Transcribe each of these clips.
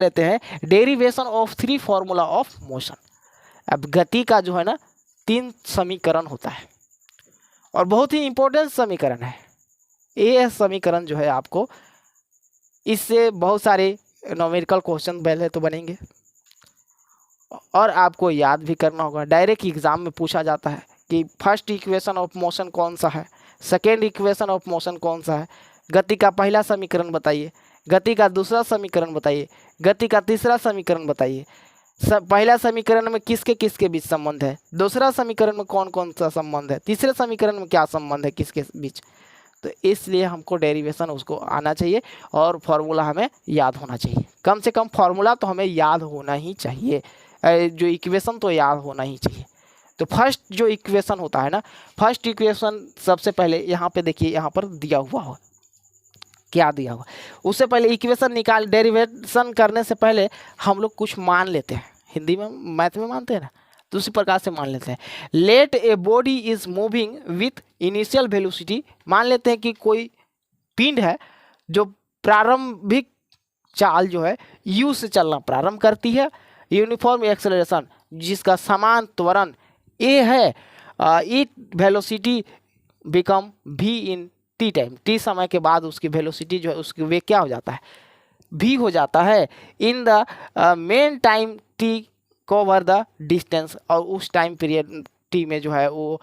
लेते हैं derivation of 3 formula of motion. अब गति का जो है ना 3 समीकरण होता है और बहुत ही इंपॉर्टेंट समीकरण है ये समीकरण जो है। आपको इससे बहुत सारे न्यूमेरिकल क्वेश्चन पहले तो बनेंगे और आपको याद भी करना होगा। डायरेक्ट एग्जाम में पूछा जाता है कि फर्स्ट इक्वेशन ऑफ मोशन कौन सा है, सेकेंड इक्वेशन ऑफ मोशन कौन सा है, गति का पहला समीकरण बताइए, गति का दूसरा समीकरण बताइए, गति का तीसरा समीकरण बताइए। पहला समीकरण में किसके किसके बीच संबंध है, दूसरा समीकरण में कौन कौन सा संबंध है, तीसरे समीकरण में क्या संबंध है किसके बीच। तो इसलिए हमको डेरिवेशन उसको आना चाहिए और फॉर्मूला हमें याद होना चाहिए। कम से कम फॉर्मूला तो हमें याद होना ही चाहिए, जो इक्वेशन तो याद होना ही चाहिए। तो फर्स्ट जो इक्वेशन होता है ना, फर्स्ट इक्वेशन सबसे पहले यहाँ पे देखिए, यहाँ पर दिया हुआ हो, क्या दिया हुआ। उससे पहले इक्वेशन निकाल, डेरिवेशन करने से पहले हम लोग कुछ मान लेते हैं, हिंदी में मैथ में मानते हैं ना, तो उसी प्रकार से मान लेते हैं। Let a body is moving with initial velocity, मान लेते हैं कि कोई पिंड है जो प्रारंभिक चाल जो है u से चलना प्रारंभ करती है, यूनिफॉर्म एक्सेलरेशन जिसका समान त्वरण a है, it velocity become v in t time, t समय के बाद उसकी वेलोसिटी जो है उसकी वेग क्या हो जाता है, v हो जाता है। In the main time t cover the distance, और उस टाइम पीरियड t में जो है वो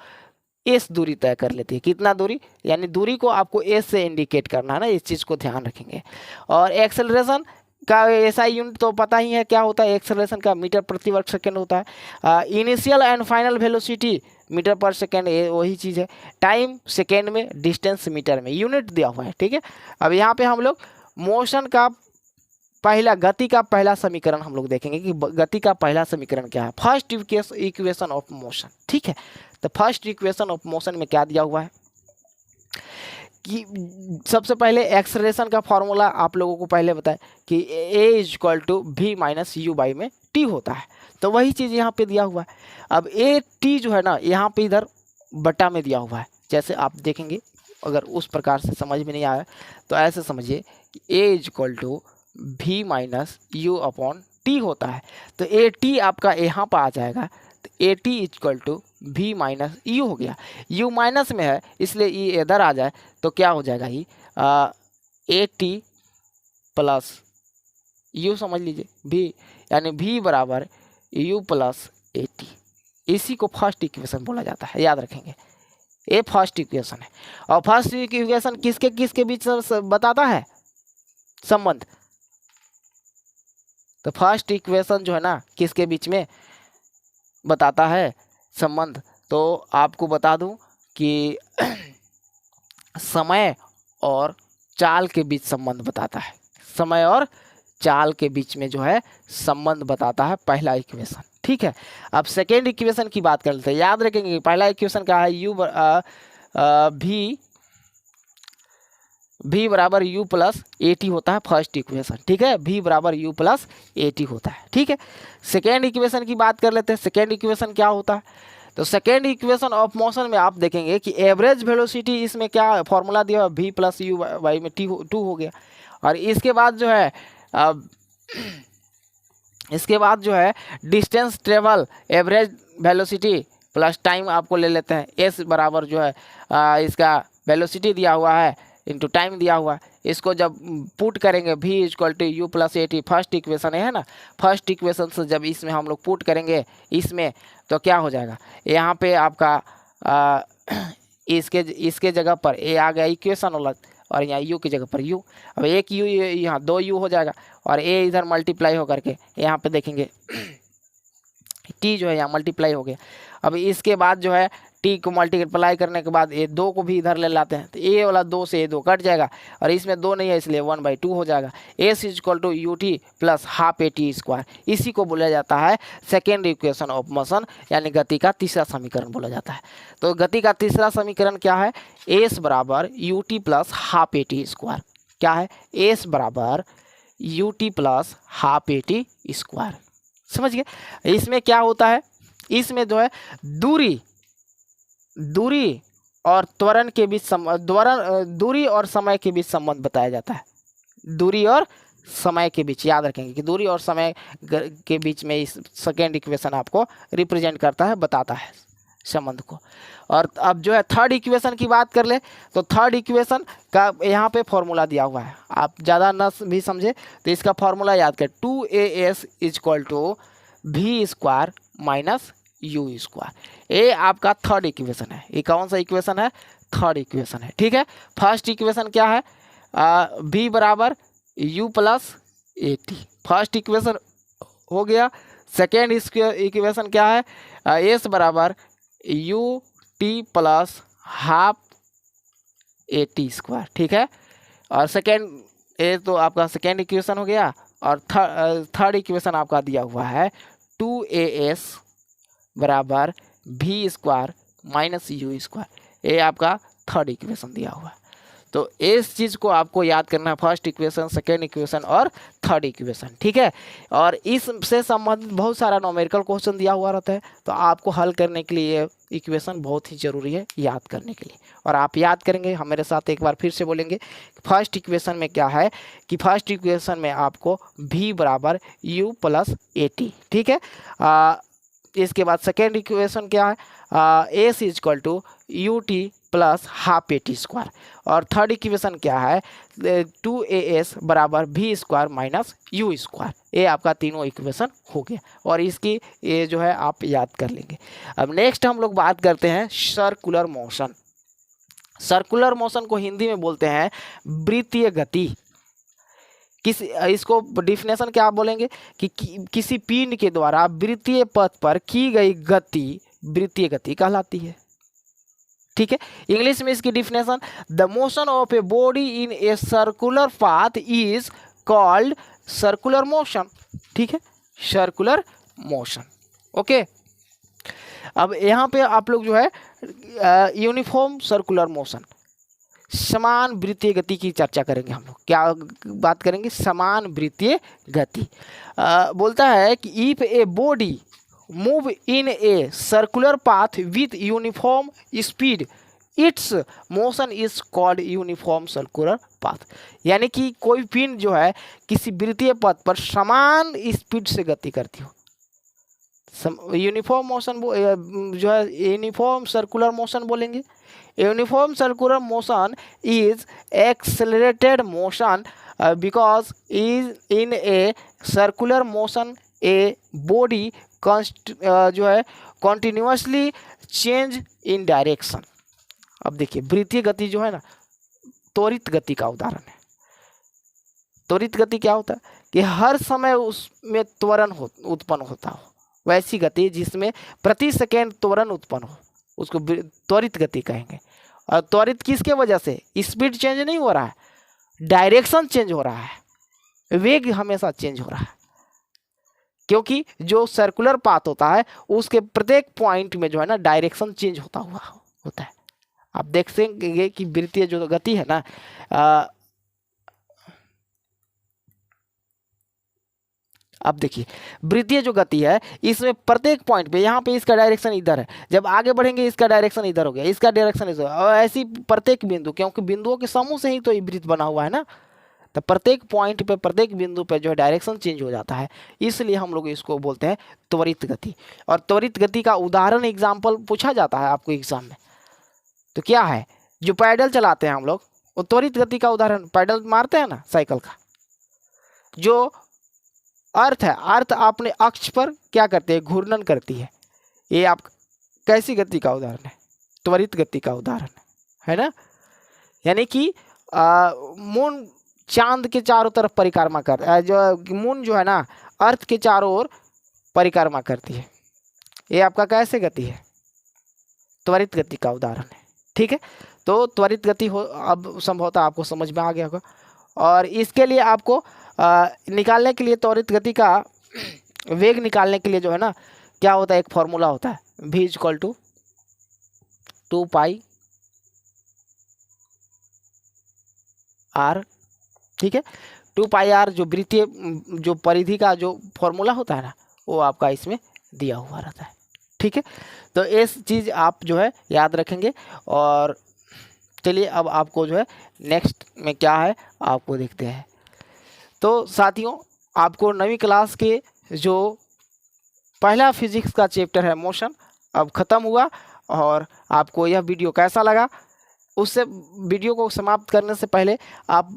s दूरी तय कर लेती है। कितना दूरी, यानी दूरी को आपको s से इंडिकेट करना है ना, इस चीज़ को ध्यान रखेंगे। और एक्सेलरेशन का ऐसा यूनिट तो पता ही है क्या होता है, एक्सेलरेशन का मीटर प्रति वर्ग सेकेंड होता है। Initial and final velocity metre पर सेकेंड, ये वही चीज़ है। टाइम सेकेंड में, डिस्टेंस मीटर में, यूनिट दिया हुआ है, ठीक है। अब यहाँ पे हम लोग मोशन का पहला, गति का पहला समीकरण हम लोग देखेंगे कि गति का पहला समीकरण क्या है, फर्स्ट इक्वेशन ऑफ मोशन, ठीक है। तो फर्स्ट इक्वेशन ऑफ मोशन में क्या दिया हुआ है कि सबसे पहले एक्सेलरेशन का फॉर्मूला आप लोगों को पहले बताए कि a equal to v minus u by में t होता है, तो वही चीज़ यहाँ पे दिया हुआ है। अब a t जो है ना यहाँ पे इधर बटा में दिया हुआ है, जैसे आप देखेंगे अगर उस प्रकार से समझ में नहीं आया तो ऐसे समझिए कि a equal to v minus u upon t होता है, तो a t आपका यहाँ पर आ जाएगा, तो a t equal to v minus u हो गया। u माइनस में है इसलिए e इधर आ जाए तो क्या हो जाएगा, ये ए टी प्लस यू समझ लीजिए v, यानी v बराबर u प्लस ए टी। इसी को फर्स्ट इक्वेशन बोला जाता है, याद रखेंगे। ये फर्स्ट इक्वेशन है और फर्स्ट इक्वेशन किसके किसके बीच बताता है संबंध, तो फर्स्ट इक्वेशन जो है ना किसके बीच में बताता है संबंध। तो आपको बता दूं कि समय और चाल के बीच संबंध बताता है, समय और चाल के बीच में जो है संबंध बताता है पहला इक्वेशन, ठीक है। अब सेकेंड इक्वेशन की बात कर लेते हैं। याद रखेंगे पहला इक्वेशन क्या है, v बराबर u प्लस ए टी होता है फर्स्ट इक्वेशन, ठीक है। v बराबर u प्लस ए टी होता है, ठीक है। सेकेंड इक्वेशन की बात कर लेते हैं। सेकेंड इक्वेशन क्या होता है, तो सेकेंड इक्वेशन ऑफ मोशन में आप देखेंगे कि एवरेज वेलोसिटी, इसमें क्या फॉर्मूला दिया हुआ, v प्लस यू बाई में टू हो गया। और इसके बाद जो है इसके बाद जो है distance travel, average velocity plus time आपको ले लेते हैं। s बराबर जो है इसका वेलोसिटी दिया हुआ है इंटू टाइम दिया हुआ है, इसको जब पुट करेंगे v equal to u plus a t, first equation है ना, फर्स्ट इक्वेशन से जब इसमें हम लोग पुट करेंगे इसमें तो क्या हो जाएगा, यहाँ पे आपका इसके जगह पर a आ गया इक्वेशन वाला और यहाँ u की जगह पर u। अब एक u यहाँ 2 u हो जाएगा और a इधर मल्टीप्लाई हो करके यहाँ पे देखेंगे t जो है यहाँ मल्टीप्लाई हो गया। अब इसके बाद जो है t को मल्टीप्लाई करने के बाद ये 2 को भी इधर ले लाते हैं, तो a वाला 2 से ये 2 कट जाएगा और इसमें 2 नहीं है इसलिए 1/2 हो जाएगा। s equal to u t plus half a t square, इसी को बोला जाता है सेकेंड इक्वेशन ऑफ मोशन, यानी गति का तीसरा समीकरण बोला जाता है। तो गति का तीसरा समीकरण क्या है, s बराबर you t plus half a t square. क्या है, s बराबर you t plus half a t square, समझ गए। इसमें क्या होता है, इसमें जो है दूरी और त्वरण के बीच दूरी और समय के बीच संबंध बताया जाता है, दूरी और समय के बीच, याद रखेंगे कि दूरी और समय के बीच में इस सेकेंड इक्वेशन आपको रिप्रेजेंट करता है, बताता है संबंध को। और अब जो है थर्ड इक्वेशन की बात कर ले तो थर्ड इक्वेशन का यहाँ पे फॉर्मूला दिया हुआ है, आप ज़्यादा न भी समझे तो इसका फॉर्मूला याद कर, 2as equal to v square minus u square. ये आपका थर्ड इक्वेशन है। ये कौन सा इक्वेशन है? थर्ड इक्वेशन है, ठीक है। फर्स्ट इक्वेशन क्या है? v बराबर u plus a t, first equation हो गया। सेकेंड इक्वेशन क्या है? s बराबर you t plus half a t square, ठीक है। और सेकेंड ये तो आपका सेकेंड इक्वेशन हो गया। और थर्ड इक्वेशन आपका दिया हुआ है 2as बराबर v square minus u square. ये आपका थर्ड इक्वेशन दिया हुआ है। तो इस चीज़ को आपको याद करना है, फर्स्ट इक्वेशन, सेकेंड इक्वेशन और थर्ड इक्वेशन, ठीक है। और इससे संबंधित बहुत सारा न्यूमेरिकल क्वेश्चन दिया हुआ रहता है, तो आपको हल करने के लिए ये इक्वेशन बहुत ही ज़रूरी है याद करने के लिए। और आप याद करेंगे, हम मेरे साथ एक बार फिर से बोलेंगे, फर्स्ट इक्वेशन में क्या है कि फर्स्ट इक्वेशन में आपको v बराबर u प्लस ए टी, ठीक है। इसके बाद सेकेंड इक्वेशन क्या है? S equal to u t plus half a t square. और थर्ड इक्वेशन क्या है? 2as बराबर v square minus u square. ये आपका तीनों इक्वेशन हो गया और इसकी ये जो है आप याद कर लेंगे। अब नेक्स्ट हम लोग बात करते हैं सर्कुलर मोशन। सर्कुलर मोशन को हिंदी में बोलते हैं वृत्तीय गति। इसको डिफिनेशन क्या बोलेंगे कि किसी पिंड के द्वारा वृत्तीय पथ पर की गई गति वृत्तीय गति कहलाती है, ठीक है। इंग्लिश में इसकी definition, the motion of a body in a circular path is called circular motion, ठीक है, सर्कुलर मोशन, ओके। अब यहाँ पे आप लोग जो है यूनिफॉर्म सर्कुलर मोशन, समान वृत्तीय गति की चर्चा करेंगे हम लोग। क्या बात करेंगे? समान वृत्तीय गति। बोलता है कि if a body move in a circular path with uniform speed it's motion is called uniform circular path. यानी कि कोई पिंड जो है किसी वृत्तीय पथ पर समान स्पीड से गति करती हो, यूनिफॉर्म मोशन जो है यूनिफॉर्म सर्कुलर मोशन बोलेंगे। Uniform circular motion is accelerated motion because is in a circular motion a body जो है कॉन्टिन्यूसली चेंज इन डायरेक्शन। अब देखिए वृत्तीय गति जो है ना त्वरित गति का उदाहरण है। त्वरित गति क्या होता है कि हर समय उसमें त्वरण उत्पन्न होता हो, वैसी गति जिसमें प्रति सेकेंड त्वरण उत्पन्न हो उसको त्वरित गति कहेंगे। और त्वरित किसके वजह से? स्पीड चेंज नहीं हो रहा है, डायरेक्शन चेंज हो रहा है, वेग हमेशा चेंज हो रहा है। क्योंकि जो सर्कुलर पाथ होता है उसके प्रत्येक पॉइंट में जो है ना डायरेक्शन चेंज होता है। आप देख सकेंगे कि वृत्तीय जो गति है ना अब देखिए वृत्तीय जो गति है इसमें प्रत्येक पॉइंट पे, यहाँ पे इसका डायरेक्शन इधर है, जब आगे बढ़ेंगे इसका डायरेक्शन इधर हो गया, इसका डायरेक्शन इधर, और ऐसी प्रत्येक बिंदु, क्योंकि बिंदुओं के समूह से ही तो ये वृत्त बना हुआ है ना, तो प्रत्येक पॉइंट पे प्रत्येक बिंदु पे जो है डायरेक्शन चेंज हो जाता है, इसलिए हम लोग इसको बोलते हैं त्वरित गति। और त्वरित गति का उदाहरण एग्जाम्पल पूछा जाता है आपको एग्जाम में, तो क्या है? जो पैडल चलाते हैं हम लोग वो त्वरित गति का उदाहरण, पैडल मारते हैं ना साइकिल का। जो अर्थ है, अर्थ अपने अक्ष पर क्या करते हैं? घूर्णन करती है। ये आप कैसी गति का उदाहरण है? त्वरित गति का उदाहरण है ना। यानी कि मून चांद के चारों तरफ परिक्रमा करता है, जो मून जो है ना अर्थ के चारों ओर परिक्रमा करती है। ये आपका कैसे गति है? त्वरित गति का उदाहरण है, ठीक है। तो त्वरित गति हो, अब संभवतः आपको समझ में आ गया होगा। और इसके लिए आपको निकालने के लिए त्वरित गति का वेग निकालने के लिए जो है ना क्या होता है, एक फॉर्मूला होता है, v equal to 2 pi r, ठीक है। 2 पाई r जो वृत्तीय जो परिधि का जो फॉर्मूला होता है ना वो आपका इसमें दिया हुआ रहता है, ठीक है। तो इस चीज़ आप जो है याद रखेंगे। और चलिए अब आपको जो है नेक्स्ट में क्या है आपको देखते हैं। तो साथियों, आपको 9वीं क्लास के जो पहला फिजिक्स का चैप्टर है मोशन अब ख़त्म हुआ। और आपको यह वीडियो कैसा लगा, उससे वीडियो को समाप्त करने से पहले आप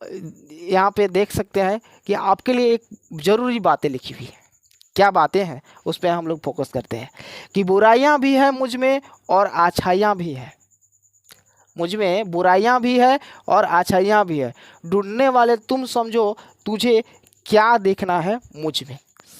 यहाँ पे देख सकते हैं कि आपके लिए एक ज़रूरी बातें लिखी हुई है। क्या बातें हैं उस पर हम लोग फोकस करते हैं कि बुराइयाँ भी हैं मुझ में और अच्छाइयाँ भी हैं। मुझ में बुराइयाँ भी है और अच्छाइयाँ भी है, ढूंढने वाले तुम समझो तुझे क्या देखना है मुझ में।